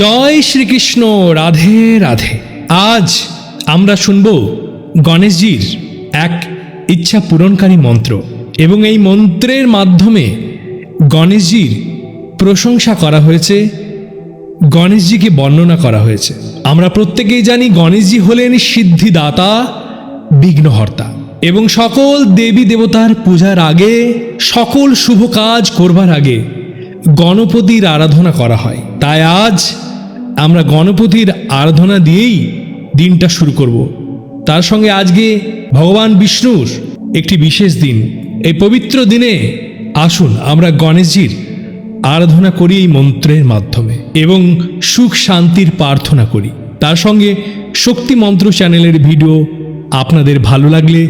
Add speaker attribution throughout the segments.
Speaker 1: জয় শ্রীকৃষ্ণ। রাধে রাধে। আজ আমরা শুনব গণেশজির এক ইচ্ছা পূরণকারী মন্ত্র এবং এই মন্ত্রের মাধ্যমে গণেশজির প্রশংসা করা হয়েছে, গণেশজিকে বর্ণনা করা হয়েছে। আমরা প্রত্যেকেই জানি গণেশজি হলেন সিদ্ধিদাতা, বিঘ্নহর্তা এবং সকল দেবী দেবতার পূজার আগে, সকল শুভ কাজ করবার আগে গণপতির আরাধনা করা হয়। তাই আজ আমরা গণপতির আরাধনা দিয়েই দিনটা শুরু করব। তার সঙ্গে আজকে ভগবান বিষ্ণুর একটি বিশেষ দিন। এই পবিত্র দিনে আসুন আমরা গণেশজির আরাধনা করি এই মন্ত্রের মাধ্যমে এবং সুখ শান্তির প্রার্থনা করি। তার সঙ্গে শক্তি মন্ত্র চ্যানেলের ভিডিও আপনাদের ভালো লাগলে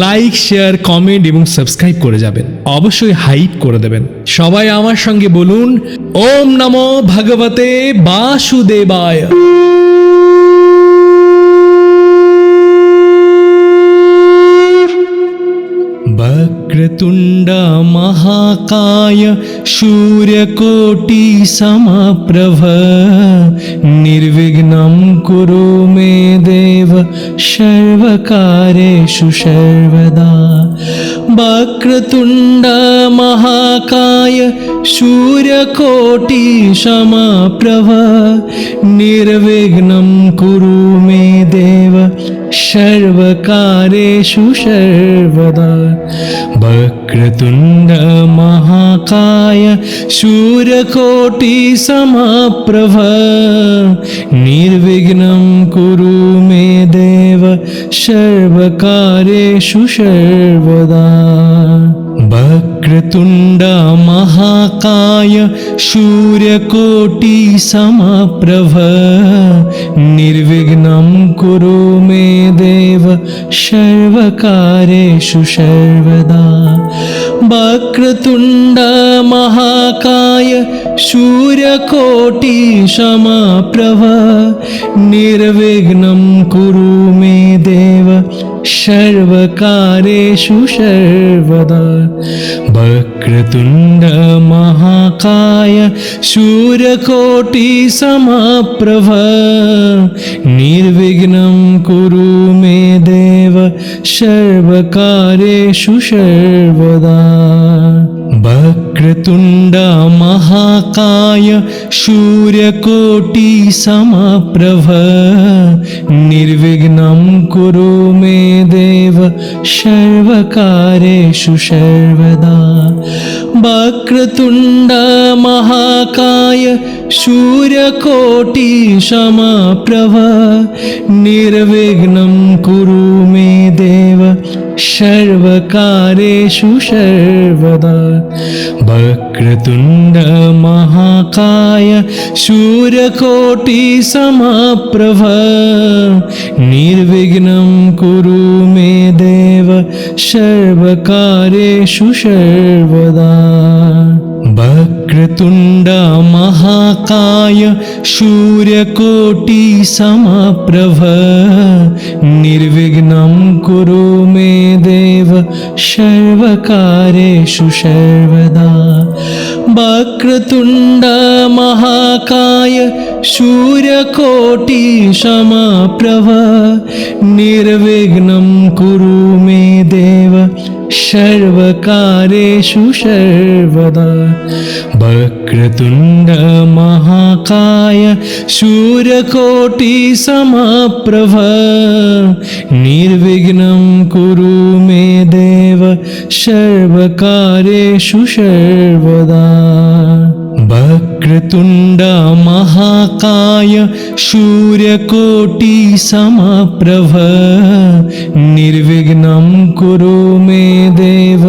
Speaker 1: লাইক, শেয়ার, কমেন্ট এবং সাবস্ক্রাইব করে যাবেন। অবশ্যই হাইপ করে দেবেন। সবাই আমার সঙ্গে বলুন, ওম নমো ভগবতে বাসুদেবায়। वक्रतुण्ड महाकाय सूर्यकोटि समप्रभ निर्विघ्नं कुरु मे देव सर्वकार्येषु सर्वदा। वक्रतुण्ड महाकाय सूर्यकोटि समप्रभ निर्विघ्नं कुरु मे देव सर्वकार्येषु सर्वदा। वक्रतुण्ड महाकाय सूर्यकोटि समप्रभ निर्विघ्नं कुरु मे देव सर्वकार्येषु सर्वदा। वक्रतुण्ड महाकाय सूर्यकोटि समप्रभ निर्विघ्नं कुरु मे देव सर्वकार्येषु सर्वदा। वक्रतुण्ड महाकाय सूर्यकोटि समप्रभ निर्विघ्नं कुरु मे देव सर्वकार्येषु सर्वदा। वक्रतुण्ड महाकाय सूर्यकोटि समप्रभ निर्विघ्नं कुरु मे देव सर्वकार्येषु सर्वदा। वक्रतुण्ड महाकाय सूर्यकोटि समप्रभ निर्विघ्नं कुरु मे देव सर्वकार्येषु सर्वदा। वक्रतुण्ड महाकाय सूर्यकोटि समप्रभ निर्विघ्नं कुरु मे देव सर्वकार्येषु सर्वदा। वक्रतुण्ड महाकाय सूर्यकोटि समप्रभ निर्विघ्नं कुरु मे देव सर्वकार्येषु सर्वदा। वक्रतुण्ड महाकाय सूर्यकोटि समप्रभ निर्विघ्नं कुरु मे देव सर्वकार्येषु सर्वदा। वक्रतुण्ड महाकाय सूर्यकोटि समप्रभ निर्विघ्नं कुरु मे देव सर्वकार्येषु सर्वदा। वक्रतुण्ड महाकाय सूर्यकोटि समप्रभ निर्विघ्नं कुरु मे देव सर्वकार्येषु सर्वदा। वक्रतुण्ड महाकाय सूर्यकोटि समप्रभ निर्विघ्नं कुरु मे देव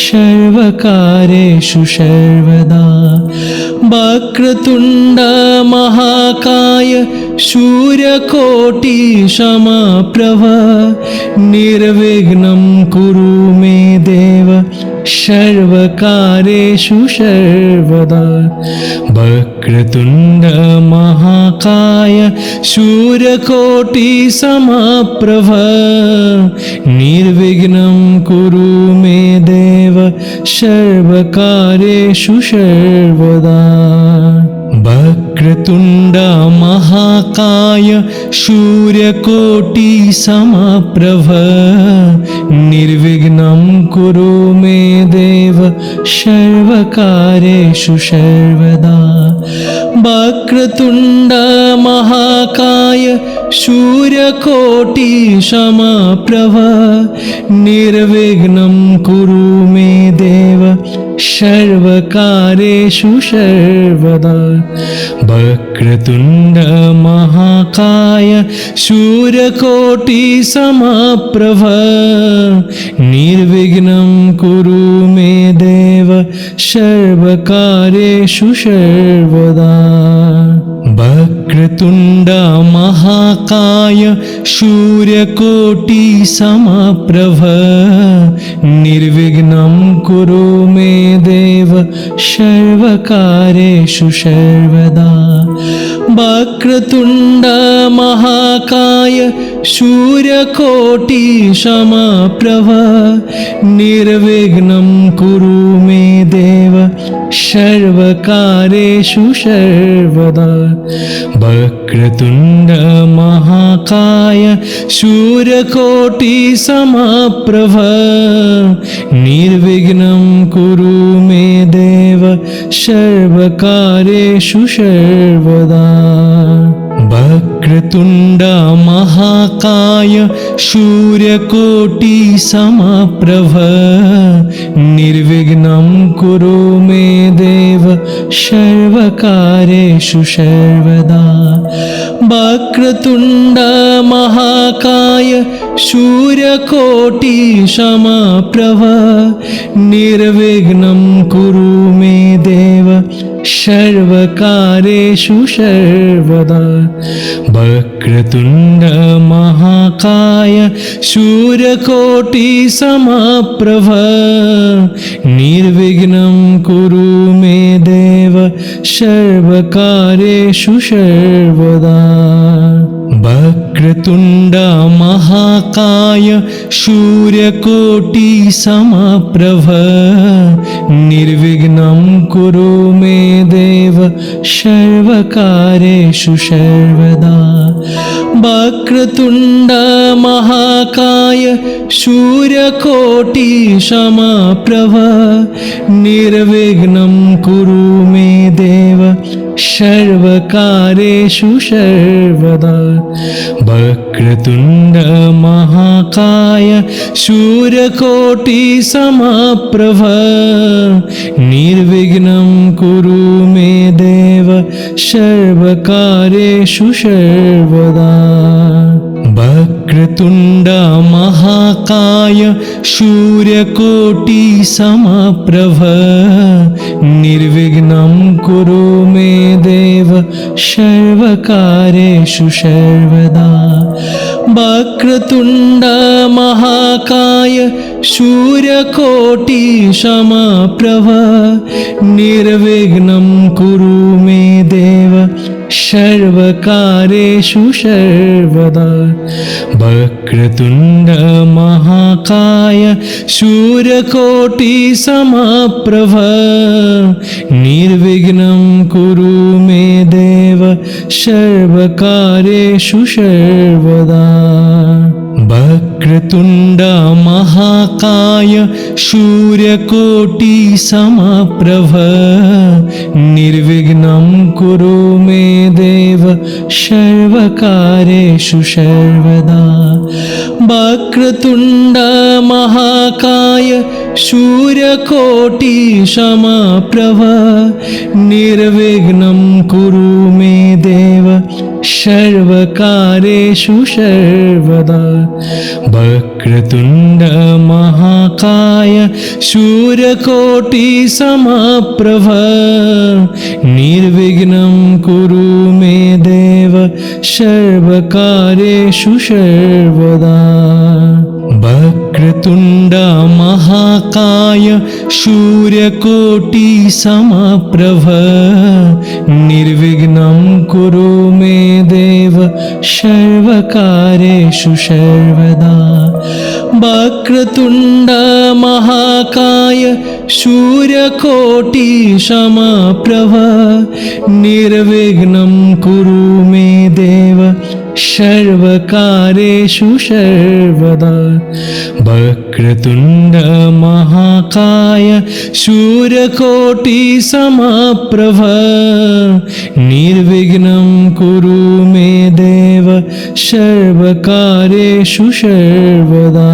Speaker 1: सर्वकार्येषु सर्वदा। वक्रतुण्ड महाकाय सूर्यकोटि समप्रभ निर्विघ्नं कुरु मे देव सर्वकार्येषु सर्वदा। वक्रतुण्ड महाकाय सूर्यकोटि समप्रभ निर्विघ्नं कुरु मे देव सर्वकार्येषु सर्वदा। वक्रतुण्ड महाकाय सूर्यकोटि समप्रभ निर्विघ्नं कुरु मे देव सर्वकार्येषु सर्वदा। वक्रतुण्ड महाकाय सूर्यकोटि समप्रभ निर्विघ्नं कुरु मे देव सर्वकार्येषु सर्वदा। वक्रतुण्ड महाकाय सूर्यकोटि समप्रभ निर्विघ्नं कुरु मे देव सर्वकार्येषु सर्वदा। वक्रतुण्ड महाकाय सूर्यकोटि समप्रभ निर्विघ्नं कुरु मे देव सर्वकार्येषु सर्वदा। वक्रतुण्ड महाकाय सूर्यकोटि समप्रभ निर्विघ्नं कुरु मे देव सर्वकार्येषु सर्वदा। वक्रतुण्ड महाकाय सूर्यकोटि समप्रभ निर्विघ्नं कुरु मे देव सर्वकार्येषु सर्वदा। वक्रतुण्ड महाकाय सूर्यकोटि समप्रभ निर्विघ्नं कुरु मे देव सर्वकार्येषु सर्वदा। वक्रतुण्ड महाकाय सूर्यकोटि समप्रभ निर्विघ्नं कुरु मे देव सर्वकार्येषु सर्वदा। वक्रतुण्ड महाकाय सूर्यकोटि समप्रभ निर्विघ्नं कुरु मे देव सर्वकार्येषु सर्वदा। वक्रतुण्ड महाकाय सूर्यकोटि समप्रभ निर्विघ्नं कुरु मे देव सर्वकार्येषु सर्वदा। वक्रतुण्ड महाकाय सूर्यकोटि समप्रभ निर्विघ्नं कुरु मे देव सर्वकार्येषु सर्वदा। वक्रतुण्ड महाकाय सूर्यकोटि समप्रभ निर्विघ्नं कुरु मे देव सर्वकार्येषु सर्वदा। वक्रतुण्ड महाकाय सूर्यकोटि समप्रभ निर्विघ्नं कुरु मे देव सर्वकार्येषु सर्वदा। वक्रतुण्ड महाकाय सूर्यकोटि समप्रभ निर्विघ्नं कुरु मे देव सर्वकार्येषु सर्वदा। वक्रतुण्ड महाकाय सूर्यकोटि समप्रभ निर्विघ्नं कुरु मे देव सर्वकार्येषु सर्वदा। वक्रतुण्ड महाकाय सूर्यकोटि समप्रभ निर्विघ्नं कुरु मे देव सर्वकार्येषु सर्वदा। वक्रतुण्ड महाकाय सूर्यकोटि समप्रभ निर्विघ्नं कुरु मे देव सर्वकार्येषु सर्वदा। वक्रतुण्ड महाकाय सूर्यकोटि समप्रभ निर्विघ्नं कुरु मे देव सर्वकार्येषु सर्वदा। वक्रतुण्ड महाकाय सूर्यकोटि समप्रभ निर्विघ्नं कुरु मे देव सर्वकार्येषु सर्वदा। वक्रतुण्ड महाकाय सूर्यकोटि समप्रभ निर्विघ्नं कुरु मे देव सर्वकार्येषु सर्वदा। वक्रतुण्ड महाकाय सूर्यकोटि समप्रभ निर्विघ्नं कुरु मे देव सर्वकार्येषु सर्वदा।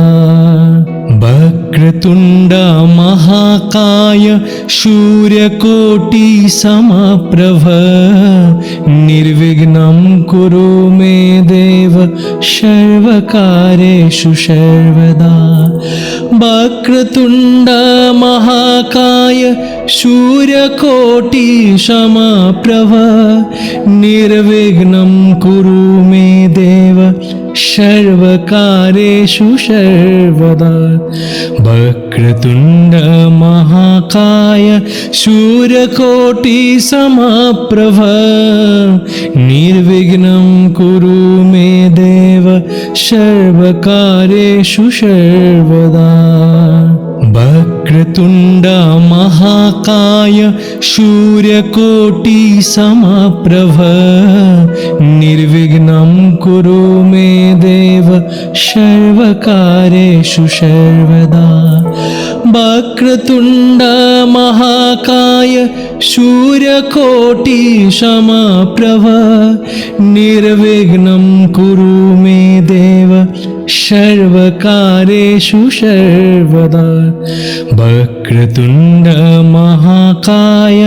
Speaker 1: वक्रतुण्ड महाकाय सूर्यकोटि समप्रभ निर्विघ्नं कुरु मे देव सर्वकार्येषु सर्वदा। वक्रतुण्ड महाकाय सूर्यकोटि समप्रभ निर्विघ्नं कुरु मे देव सर्वकार्येषु सर्वदा। वक्रतुण्ड महाकाय सूर्यकोटि समप्रभ निर्विघ्नं कुरु मे देव सर्वकार्येषु सर्वदा। वक्रतुण्ड महाकाय सूर्यकोटि समप्रभ निर्विघ्नं कुरु मे देव सर्वकार्येषु सर्वदा। वक्रतुण्ड महाकाय सूर्यकोटि समप्रभ निर्विघ्नं कुरु मे देव सर्वकार्येषु सर्वदा। वक्रतुण्ड महाकाय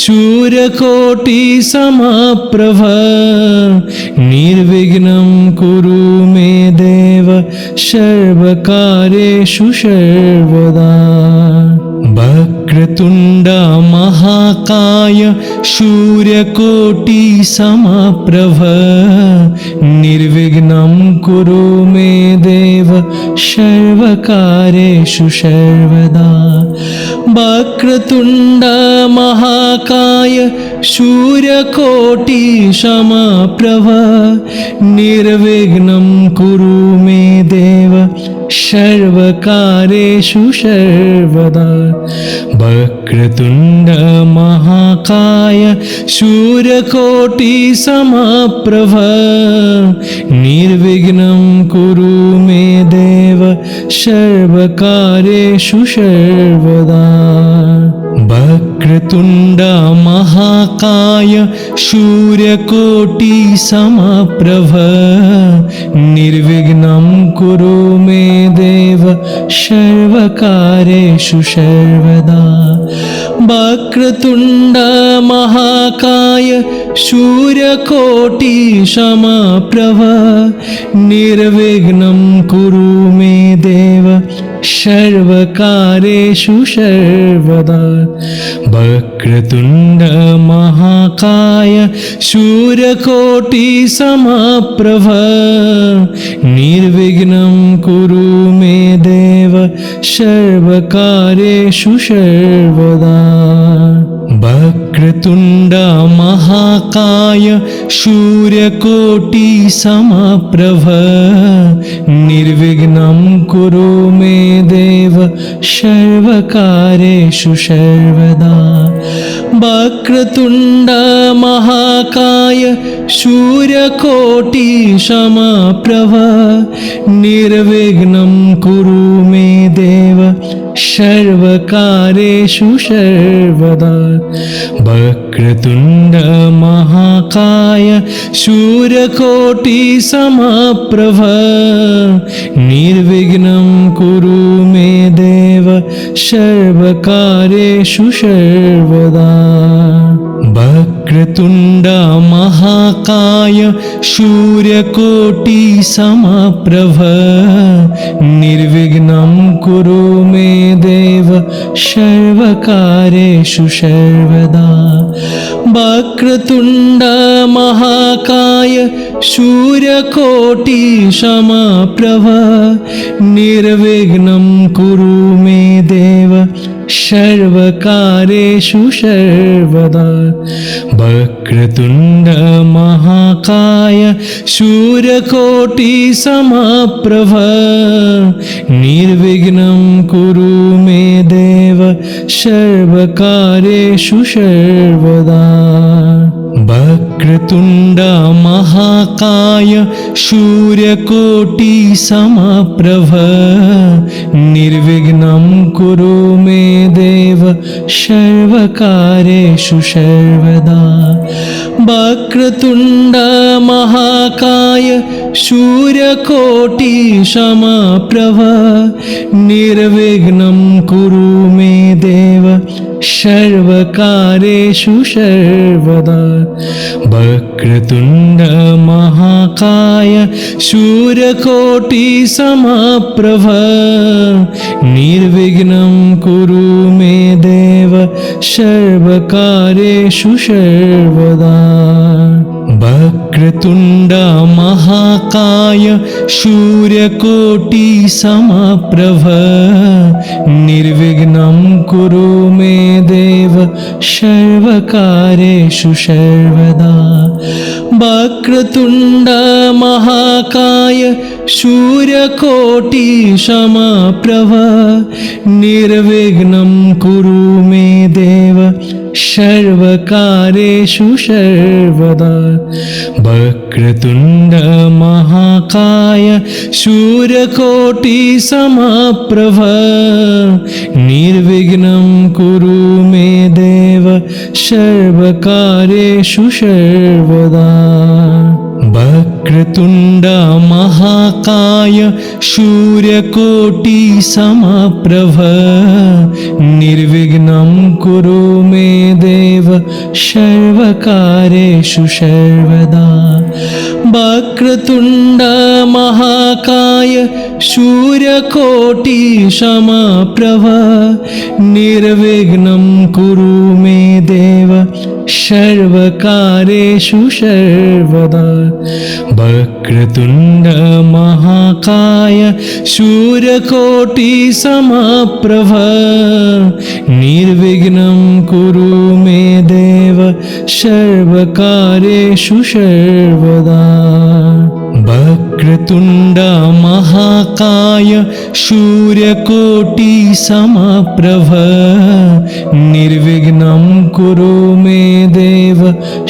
Speaker 1: सूर्यकोटि समप्रभ निर्विघ्नं कुरु मे देव सर्वकार्येषु सर्वदा। वक्रतुण्ड महाकाय सूर्यकोटि समप्रभ निर्विघ्नं कुरु मे देव सर्वकार्येषु सर्वदा। वक्रतुण्ड महाकाय सूर्यकोटि समप्रभ निर्विघ्नं कुरु मे देव सर्वकार्येषु सर्वदा। वक्रतुण्ड महाकाय सूर्यकोटि समप्रभ निर्विघ्नं कुरु मे देव सर्वकार्येषु सर्वदा। वक्रतुण्ड महाकाय सूर्यकोटि समप्रभ निर्विघ्नं कुरु मे देव सर्वकार्येषु सर्वदा। वक्रतुण्ड महाकाय सूर्यकोटि समप्रभ निर्विघ्नं कुरु मे देव सर्वकार्येषु सर्वदा। वक्रतुण्ड महाकाय सूर्यकोटि समप्रभ निर्विघ्नं कुरु मे देव सर्वकार्येषु सर्वदा। वक्रतुण्ड महाकाय सूर्यकोटि समप्रभ निर्विघ्नं कुरु मे देव सर्वकार्येषु सर्वदा। वक्रतुण्ड महाकाय सूर्यकोटि समप्रभ निर्विघ्नं कुरु मे देव सर्वकार्येषु सर्वदा। वक्रतुण्ड महाकाय सूर्यकोटि समप्रभ निर्विघ्नं कुरु मे देव सर्वकार्येषु सर्वदा। वक्रतुण्ड महाकाय सूर्यकोटि समप्रभ निर्विघ्नं कुरु मे देव सर्वकार्येषु सर्वदा। वक्रतुण्ड महाकाय महाकाय सूर्यकोटिसमप्रभ निर्विघ्नं कुरु मे देव सर्वकार्येषु सर्वदा। वक्रतुण्ड महाकाय सूर्यकोटिसमप्रभ निर्विघ्नं कुरु मे देव सर्वकार्येषु सर्वदा। वक्रतुण्ड महाकाय सूर्यकोटिसमप्रभ निर्विघ्नं कुरु मे देव सर्वकार्येषु सर्वदा। वक्रतुण्ड महाकाय सूर्यकोटिसमप्रभ निर्विघ्नं कुरु मे देव सर्वकार्येषु सर्वदा। वक्रतुण्ड महाकाय सूर्यकोटिसमप्रभ निर्विघ्नं कुरु मे देव सर्वकार्येषु सर्वदा। वक्रतुण्ड महाकाय सूर्यकोटिसमप्रभ निर्विघ्नं कुरु मे देव सर्वकार्येषु सर्वदा। वक्रतुण्ड महाकाय सूर्यकोटिसमप्रभ निर्विघ्नं कुरु मे देव सर्वकार्येषु सर्वदा। वक्रतुण्ड महाकाय सूर्यकोटिसमप्रभ निर्विघ्नं कुरु मे देव सर्वकार्येषु सर्वदा। वक्रतुण्ड महाकाय सूर्यकोटिसमप्रभ निर्विघ्नं कुरु मे देव सर्वकार्येषु सर्वदा। वक्रतुण्ड महाकाय सूर्यकोटिसमप्रभ निर्विघ्नं कुरु मे देव सर्वकार्येषु सर्वदा। वक्रतुण्ड महाकाय सूर्यकोटिसमप्रभ निर्विघ्नं कुरु मे देव सर्वकार्येषु सर्वदा। वक्रतुण्ड महाकाय सूर्यकोटिसमप्रभ निर्विघ्नं कुरु मे देव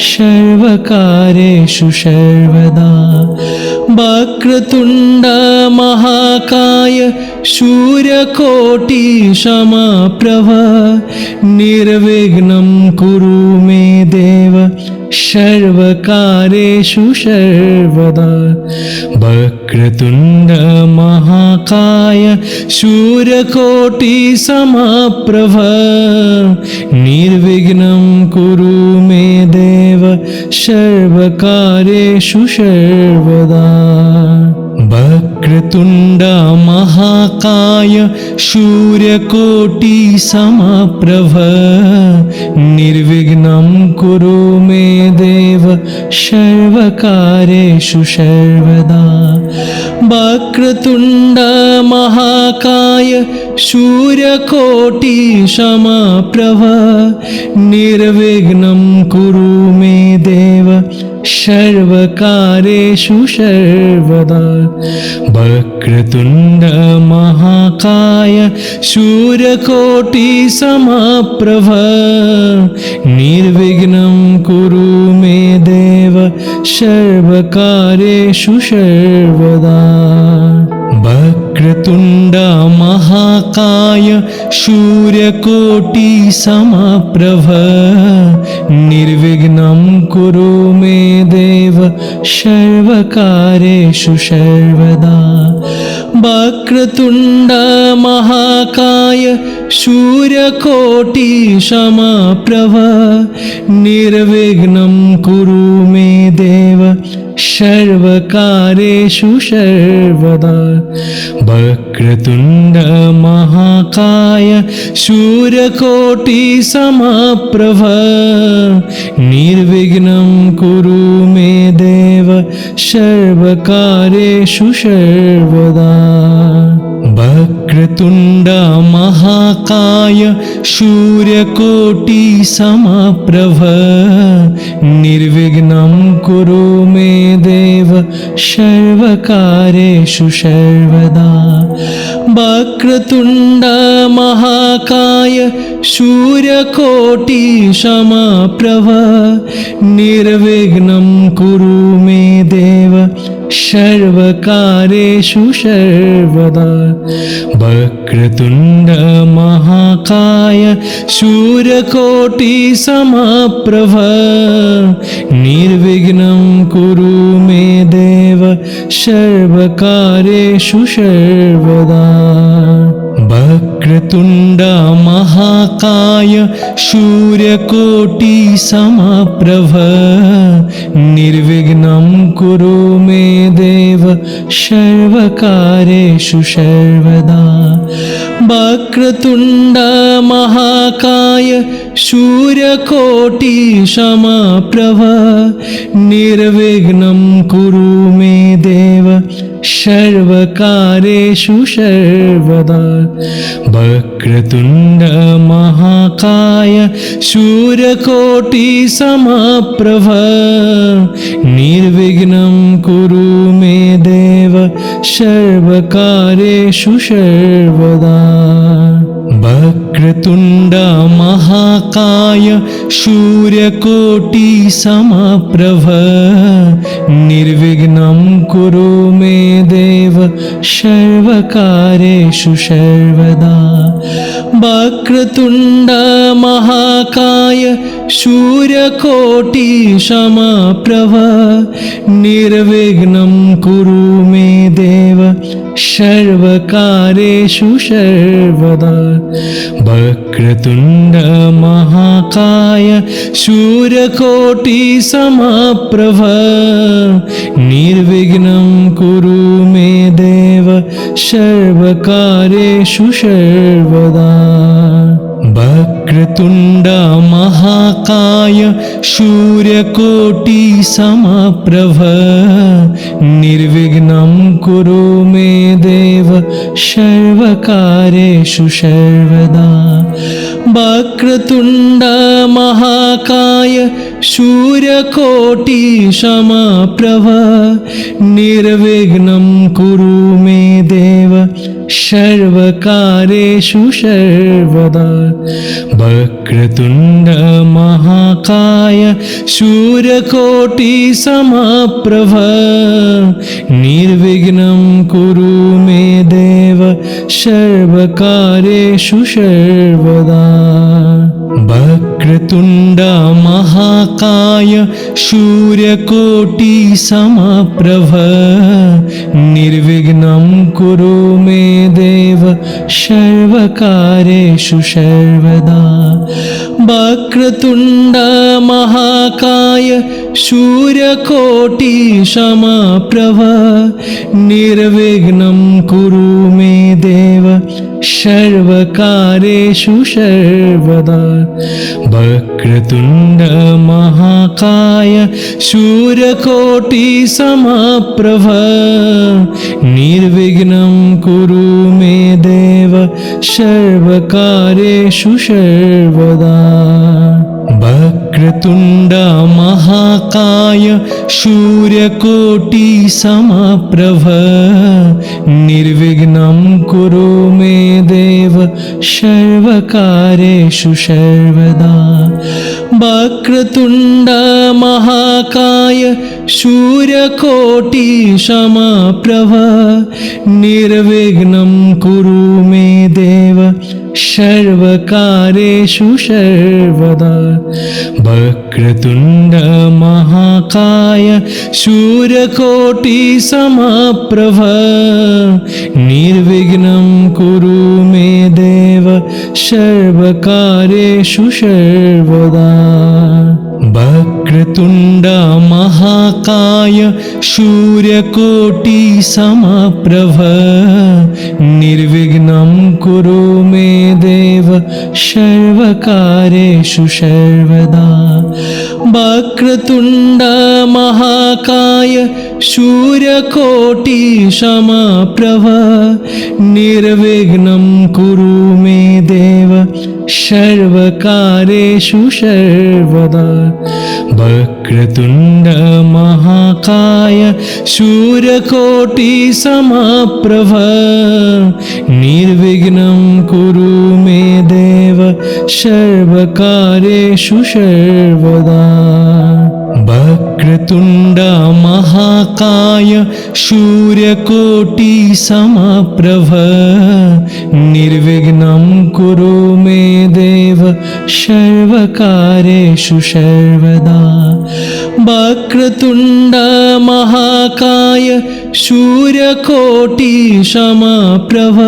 Speaker 1: सर्वकार्येषु सर्वदा। वक्रतुण्ड महाकाय सूर्यकोटिसमप्रभ निर्विघ्नं कुरु मे देव सर्वकार्येषु सर्वदा। वक्रतुण्ड महाकाय सूर्यकोटिसमप्रभ निर्विघ्नं कुरु मे देव सर्वकार्येषु सर्वदा। वक्रतुण्ड महाकाय सूर्यकोटिसमप्रभ निर्विघ्नं कुरु मे देव सर्वकार्येषु सर्वदा। वक्रतुण्ड महाकाय सूर्यकोटिसमप्रभ निर्विघ्नं कुरु मे देव सर्वकार्येषु सर्वदा। वक्रतुण्ड महाकाय सूर्यकोटिसमप्रभ निर्विघ्नं कुरु मे देव सर्वकार्येषु सर्वदा। वक्रतुण्ड महाकाय सूर्यकोटिसमप्रभ निर्विघ्नं कुरु मे देव सर्वकार्येषु सर्वदा। वक्रतुण्ड महाकाय सूर्यकोटिसमप्रभ निर्विघ्नं कुरु मे देव सर्वकार्येषु सर्वदा। वक्रतुण्ड महाकाय सूर्यकोटिसमप्रभ निर्विघ्नं कुरु मे देव सर्वकार्येषु सर्वदा। वक्रतुण्ड महाकाय सूर्यकोटि समप्रभ निर्विघ्नं कुरु मे देव सर्वकार्येषु सर्वदा। वक्रतुण्ड महाकाय सूर्यकोटि समप्रभ निर्विघ्नं कुरु मे देव सर्वकार्येषु सर्वदा। वक्रतुण्ड महाकाय सूर्यकोटि समप्रभ निर्विघ्नं कुरु मे देव सर्वकार्येषु सर्वदा। वक्रतुण्ड महाकाय सूर्यकोटि समप्रभ निर्विघ्नं कुरु मे देव सर्वकार्येषु सर्वदा। वक्रतुण्ड महाकाय सूर्यकोटि समप्रभ निर्विघ्नं कुरु मे देव सर्वकार्येषु सर्वदा। वक्रतुण्ड महाकाय सूर्यकोटि समप्रभ निर्विघ्नं कुरु मे देव सर्वकार्येषु सर्वदा। वक्रतुण्ड महाकाय सूर्यकोटि समप्रभ निर्विघ्नं कुरु मे देव सर्वकार्येषु सर्वदा। वक्रतुण्ड महाकाय सूर्यकोटि समप्रभ निर्विघ्नं कुरु मे देव सर्वकार्येषु सर्वदा। वक्रतुण्ड महाकाय सूर्यकोटि समप्रभ निर्विघ्नं कुरु मे देव सर्वकार्येषु सर्वदा। वक्रतुण्ड महाकाय सूर्यकोटि समप्रभ निर्विघ्नं कुरु मे देव सर्वकार्येषु सर्वदा। वक्रतुण्ड महाकाय सूर्यकोटि समप्रभ निर्विघ्नं कुरु मे देव सर्वकार्येषु सर्वदा। वक्रतुण्ड महाकाय सूर्यकोटि समप्रभ निर्विघ्नं कुरु मे देव सर्वकार्येषु सर्वदा। वक्रतुण्ड महाकाय सूर्यकोटि समप्रभ निर्विघ्नं कुरु मे देव सर्वकार्येषु सर्वदा। वक्रतुण्ड महाकाय सूर्यकोटि समप्रभ निर्विघ्नं कुरु मे देव सर्वकार्येषु सर्वदा। वक्रतुण्ड महाकाय सूर्यकोटि समप्रभ निर्विघ्नं कुरु मे देव सर्वकार्येषु सर्वदा। वक्रतुण्ड महाकाय सूर्यकोटि समप्रभ निर्विघ्नं कुरु मे देव सर्वकार्येषु सर्वदा। वक्रतुण्ड महाकाय सूर्यकोटि समप्रभ निर्विघ्नं कुरु मे देव सर्वकार्येषु सर्वदा। वक्रतुण्ड महाकाय सूर्यकोटि समप्रभ निर्विघ्नं कुरु मे देव सर्वकार्येषु सर्वदा। वक्रतुण्ड महाकाय सूर्यकोटि समप्रभ निर्विघ्नं कुरु मे देव सर्वकार्येषु सर्वदा। वक्रतुण्ड महाकाय सूर्यकोटि समप्रभ निर्विघ्नं कुरु मे देव सर्वकार्येषु सर्वदा। वक्रतुण्ड महाकाय सूर्यकोटि समप्रभ निर्विघ्नं कुरु मे देव सर्वकार्येषु सर्वदा। वक्रतुण्ड महाकाय सूर्यकोटि समप्रभ निर्विघ्नं कुरु मे देव सर्वकार्येषु सर्वदा। वक्रतुण्ड महाकाय सूर्यकोटि समप्रभ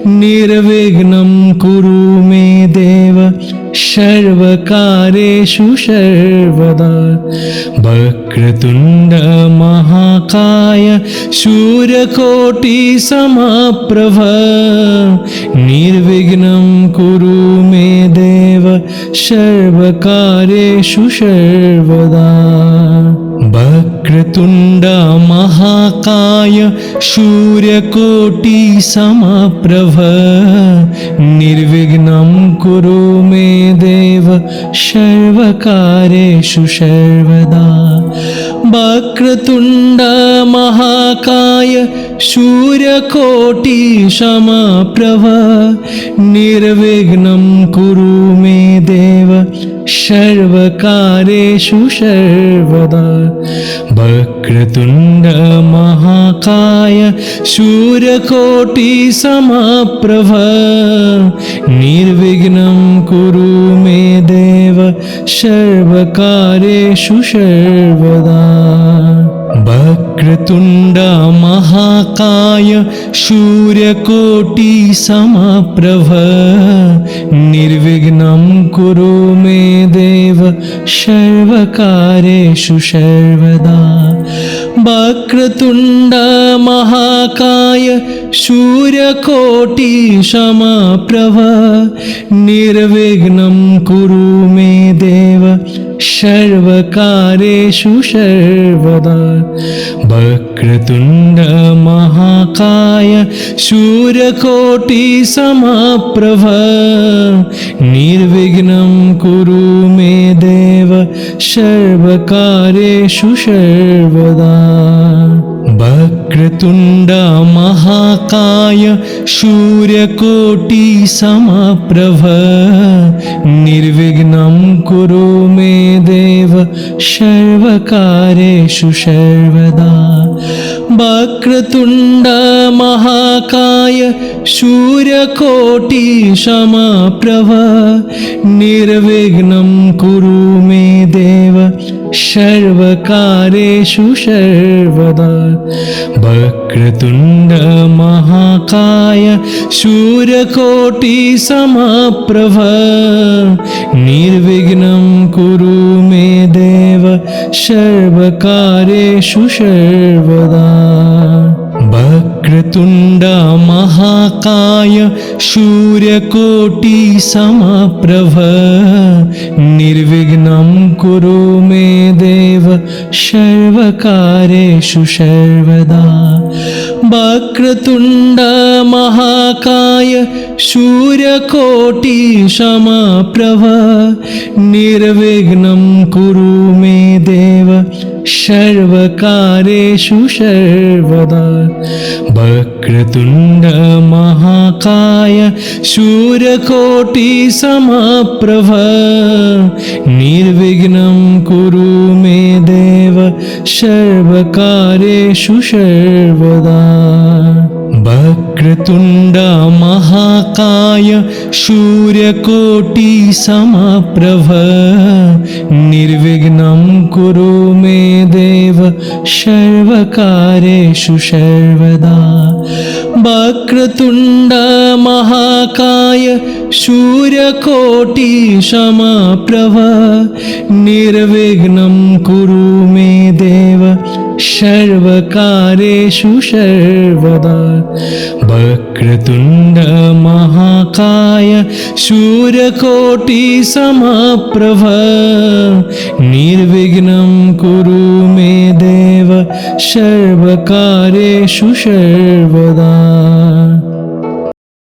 Speaker 1: निर्विघ्नं कुरु मे देव सर्वकार्येषु सर्वदा। वक्रतुण्ड महाकाय सूर्यकोटि समप्रभ निर्विघ्नं कुरु मे देव सर्वकार्येषु सर्वदा। वक्रतुण्ड महाकाय सूर्यकोटि समप्रभ निर्विघ्नं कुरु मे देव सर्वकार्येषु सर्वदा। वक्रतुण्ड महाकाय सूर्यकोटि समप्रभ निर्विघ्नं कुरु मे देव सर्वकार्येषु सर्वदा। वक्रतुण्ड महाकाय सूर्यकोटि समप्रभ निर्विघ्नं कुरु मे देव सर्वकार्येषु सर्वदा। वक्रतुण्ड महाकाय सूर्यकोटि समप्रभ निर्विघ्नं कुरु मे देव सर्वकार्येषु सर्वदा। वक्रतुण्ड महाकाय सूर्यकोटि समप्रभ निर्विघ्नं कुरु मे देव सर्वकार्येषु सर्वदा। वक्रतुण्ड महाकाय सूर्यकोटि समप्रभ निर्विघ्नं कुरु मे देव सर्वकार्येषु सर्वदा। वक्रतुण्ड महाकाय सूर्यकोटि समप्रभ निर्विघ्नं कुरु मे देव सर्वकार्येषु सर्वदा। वक्रतुण्ड महाकाय सूर्यकोटि समप्रभ निर्विघ्नं कुरु मे देव सर्वकार्येषु सर्वदा। वक्रतुण्ड महाकाय सूर्यकोटि समप्रभ निर्विघ्नं कुरु मे देव सर्वकार्येषु सर्वदा। वक्रतुण्ड महाकाय सूर्यकोटि समप्रभ निर्विघ्नं कुरु मे देव सर्वकार्येषु सर्वदा। वक्रतुण्ड महाकाय सूर्यकोटि समप्रभ निर्विघ्नं कुरु मे देव सर्वकार्येषु सर्वदा। वक्रतुण्ड महाकाय सूर्यकोटि समप्रभ निर्विघ्नं कुरु मे देव सर्वकार्येषु सर्वदा। वक्रतुण्ड महाकाय सूर्यकोटि समप्रभ निर्विघ्नं कुरु मे देव सर्वकार्येषु सर्वदा। वक्रतुण्ड महाकाय सूर्यकोटि समप्रभ निर्विघ्नं कुरु मे देव सर्वकार्येषु सर्वदा। वक्रतुण्ड महाकाय सूर्यकोटि समप्रभ निर्विघ्नं कुरु मे देव सर्वकार्येषु सर्वदा।